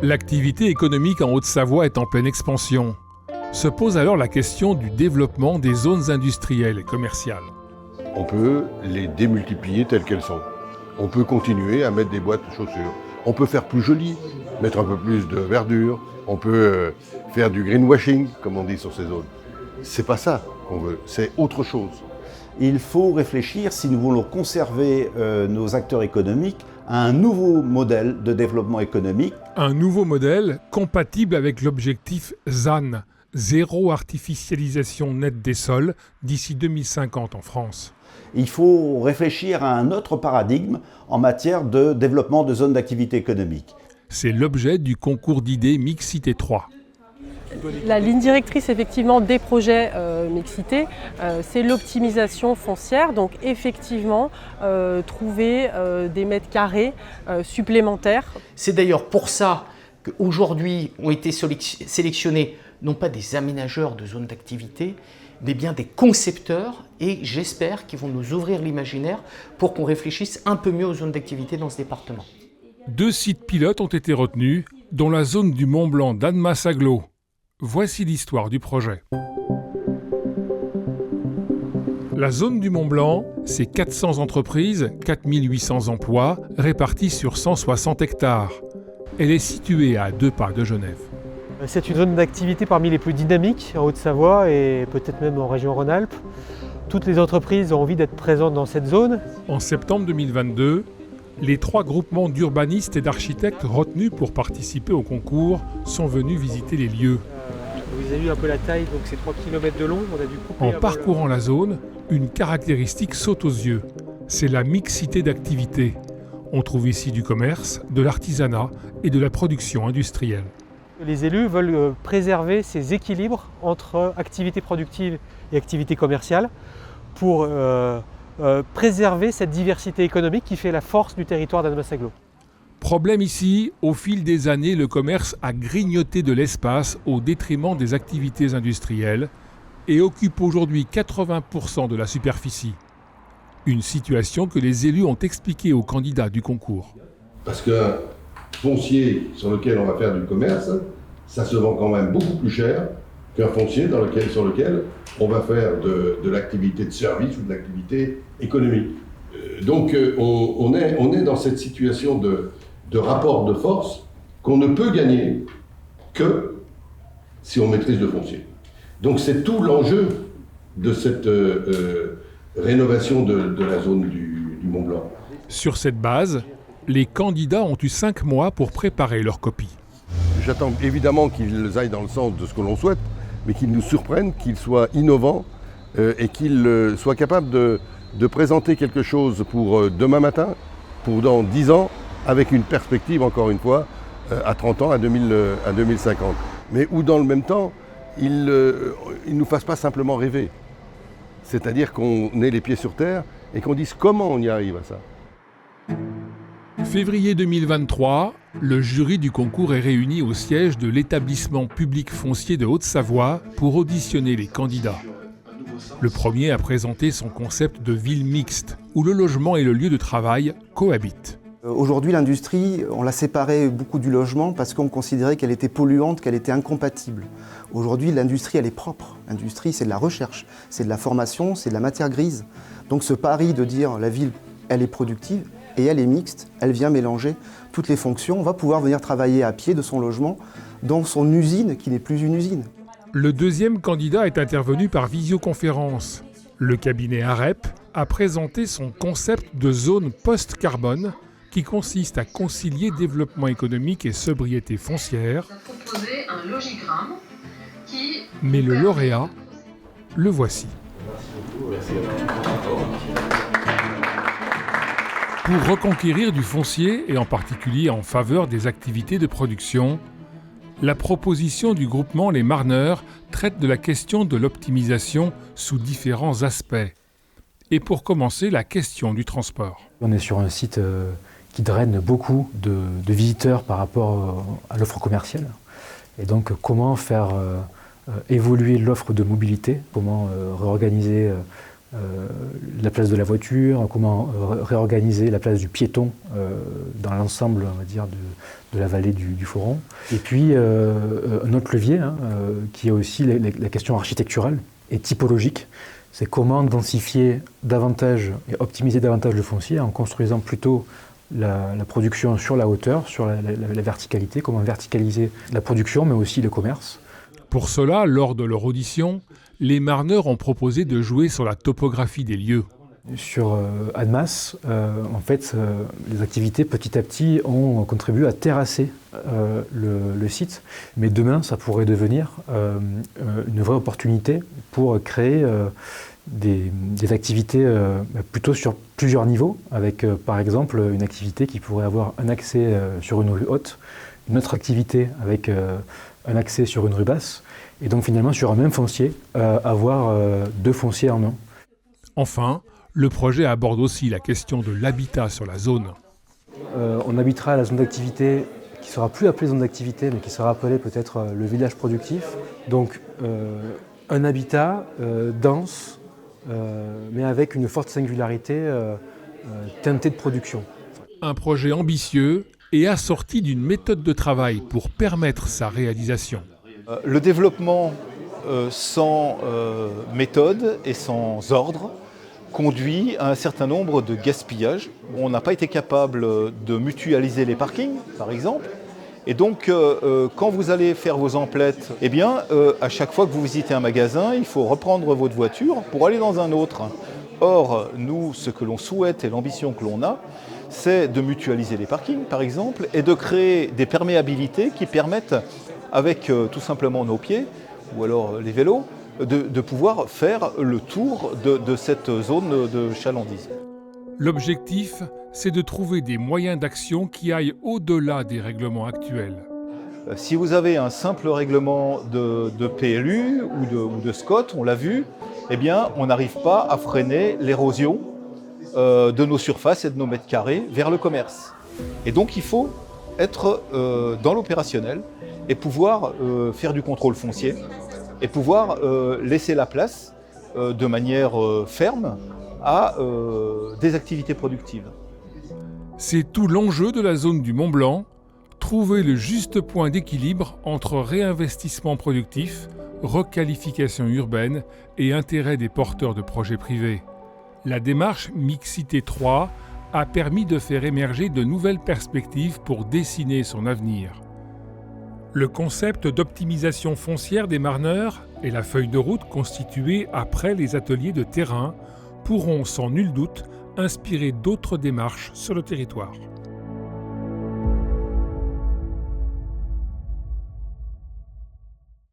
L'activité économique en Haute-Savoie est en pleine expansion. Se pose alors la question du développement des zones industrielles et commerciales. On peut les démultiplier telles qu'elles sont. On peut continuer à mettre des boîtes de chaussures. On peut faire plus joli, mettre un peu plus de verdure. On peut faire du greenwashing, comme on dit sur ces zones. C'est pas ça qu'on veut, c'est autre chose. Il faut réfléchir, si nous voulons conserver nos acteurs économiques, à un nouveau modèle de développement économique. Un nouveau modèle compatible avec l'objectif ZAN, zéro artificialisation nette des sols, d'ici 2050 en France. Il faut réfléchir à un autre paradigme en matière de développement de zones d'activité économique. C'est l'objet du concours d'idées Mixité 3. La ligne directrice effectivement des projets Mixité, c'est l'optimisation foncière, donc effectivement trouver des mètres carrés supplémentaires. C'est d'ailleurs pour ça qu'aujourd'hui ont été sélectionnés non pas des aménageurs de zones d'activité, mais bien des concepteurs, et j'espère qu'ils vont nous ouvrir l'imaginaire pour qu'on réfléchisse un peu mieux aux zones d'activité dans ce département. 2 sites pilotes ont été retenus, dont la zone du Mont-Blanc d'Annemasse-Agglo. Voici l'histoire du projet. La zone du Mont-Blanc, c'est 400 entreprises, 4800 emplois, répartis sur 160 hectares. Elle est située à 2 pas de Genève. C'est une zone d'activité parmi les plus dynamiques en Haute-Savoie et peut-être même en région Rhône-Alpes. Toutes les entreprises ont envie d'être présentes dans cette zone. En septembre 2022, les 3 groupements d'urbanistes et d'architectes retenus pour participer au concours sont venus visiter les lieux. Vous avez vu un peu la taille, donc c'est 3 km de long. On a dû couper en parcourant la zone, une caractéristique saute aux yeux. C'est la mixité d'activités. On trouve ici du commerce, de l'artisanat et de la production industrielle. Les élus veulent préserver ces équilibres entre activité productive et activité commerciale pour préserver cette diversité économique qui fait la force du territoire d'Annemasse-Agglo. Problème ici, au fil des années, le commerce a grignoté de l'espace au détriment des activités industrielles et occupe aujourd'hui 80% de la superficie. Une situation que les élus ont expliquée aux candidats du concours. Parce qu'un foncier sur lequel on va faire du commerce, ça se vend quand même beaucoup plus cher qu'un foncier sur lequel on va faire de l'activité de service ou de l'activité économique. Donc on est dans cette situation de rapport de force qu'on ne peut gagner que si on maîtrise le foncier. Donc c'est tout l'enjeu de cette rénovation de la zone du Mont-Blanc. Sur cette base, les candidats ont eu 5 mois pour préparer leur copie. J'attends évidemment qu'ils aillent dans le sens de ce que l'on souhaite, mais qu'ils nous surprennent, qu'ils soient innovants et qu'ils soient capables de présenter quelque chose pour demain matin, pour dans 10 ans, avec une perspective, encore une fois, à 30 ans, à 2050. Mais où dans le même temps, ils ne nous fassent pas simplement rêver. C'est-à-dire qu'on ait les pieds sur terre et qu'on dise comment on y arrive à ça. Février 2023, le jury du concours est réuni au siège de l'établissement public foncier de Haute-Savoie pour auditionner les candidats. Le premier a présenté son concept de ville mixte, où le logement et le lieu de travail cohabitent. Aujourd'hui, l'industrie, on l'a séparée beaucoup du logement parce qu'on considérait qu'elle était polluante, qu'elle était incompatible. Aujourd'hui, l'industrie, elle est propre. L'industrie, c'est de la recherche, c'est de la formation, c'est de la matière grise. Donc ce pari de dire la ville, elle est productive et elle est mixte, elle vient mélanger toutes les fonctions. On va pouvoir venir travailler à pied de son logement dans son usine qui n'est plus une usine. Le deuxième candidat est intervenu par visioconférence. Le cabinet AREP a présenté son concept de zone post-carbone qui consiste à concilier développement économique et sobriété foncière. Mais le lauréat, le voici. Pour reconquérir du foncier, et en particulier en faveur des activités de production, la proposition du groupement Les Marneurs traite de la question de l'optimisation sous différents aspects. Et pour commencer, la question du transport. On est sur un site qui draine beaucoup de visiteurs par rapport à l'offre commerciale. Et donc, comment faire évoluer l'offre de mobilité, comment réorganiser la place de la voiture, comment réorganiser la place du piéton dans l'ensemble, on va dire, de la vallée du Foron. Et puis un autre levier, qui est aussi la question architecturale et typologique, c'est comment densifier davantage et optimiser davantage le foncier en construisant plutôt la production sur la hauteur, sur la verticalité, comment verticaliser la production mais aussi le commerce. Pour cela, lors de leur audition, les Marneurs ont proposé de jouer sur la topographie des lieux. Sur Annemasse, en fait, les activités petit à petit ont contribué à terrasser le site. Mais demain, ça pourrait devenir une vraie opportunité pour créer des activités plutôt sur plusieurs niveaux, avec par exemple une activité qui pourrait avoir un accès sur une rue haute, une autre activité avec un accès sur une rue basse, et donc finalement sur un même foncier, avoir deux fonciers en un. Enfin, le projet aborde aussi la question de l'habitat sur la zone. On habitera à la zone d'activité qui ne sera plus appelée zone d'activité, mais qui sera appelée peut-être le village productif. Donc un habitat dense, mais avec une forte singularité teintée de production. Un projet ambitieux et assorti d'une méthode de travail pour permettre sa réalisation. Le développement sans méthode et sans ordre conduit à un certain nombre de gaspillages. On n'a pas été capable de mutualiser les parkings, par exemple. Et donc, quand vous allez faire vos emplettes, eh bien, à chaque fois que vous visitez un magasin, il faut reprendre votre voiture pour aller dans un autre. Or, nous, ce que l'on souhaite et l'ambition que l'on a, c'est de mutualiser les parkings, par exemple, et de créer des perméabilités qui permettent, avec tout simplement nos pieds, ou alors les vélos, de pouvoir faire le tour de cette zone de chalandise. L'objectif, c'est de trouver des moyens d'action qui aillent au-delà des règlements actuels. Si vous avez un simple règlement de PLU ou de SCOT, on l'a vu, eh bien, on n'arrive pas à freiner l'érosion de nos surfaces et de nos mètres carrés vers le commerce. Et donc, il faut être dans l'opérationnel et pouvoir faire du contrôle foncier et pouvoir laisser la place de manière ferme à des activités productives. C'est tout l'enjeu de la zone du Mont-Blanc, trouver le juste point d'équilibre entre réinvestissement productif, requalification urbaine et intérêt des porteurs de projets privés. La démarche Mixité 3 a permis de faire émerger de nouvelles perspectives pour dessiner son avenir. Le concept d'optimisation foncière des Marneurs et la feuille de route constituée après les ateliers de terrain pourront sans nul doute inspirer d'autres démarches sur le territoire.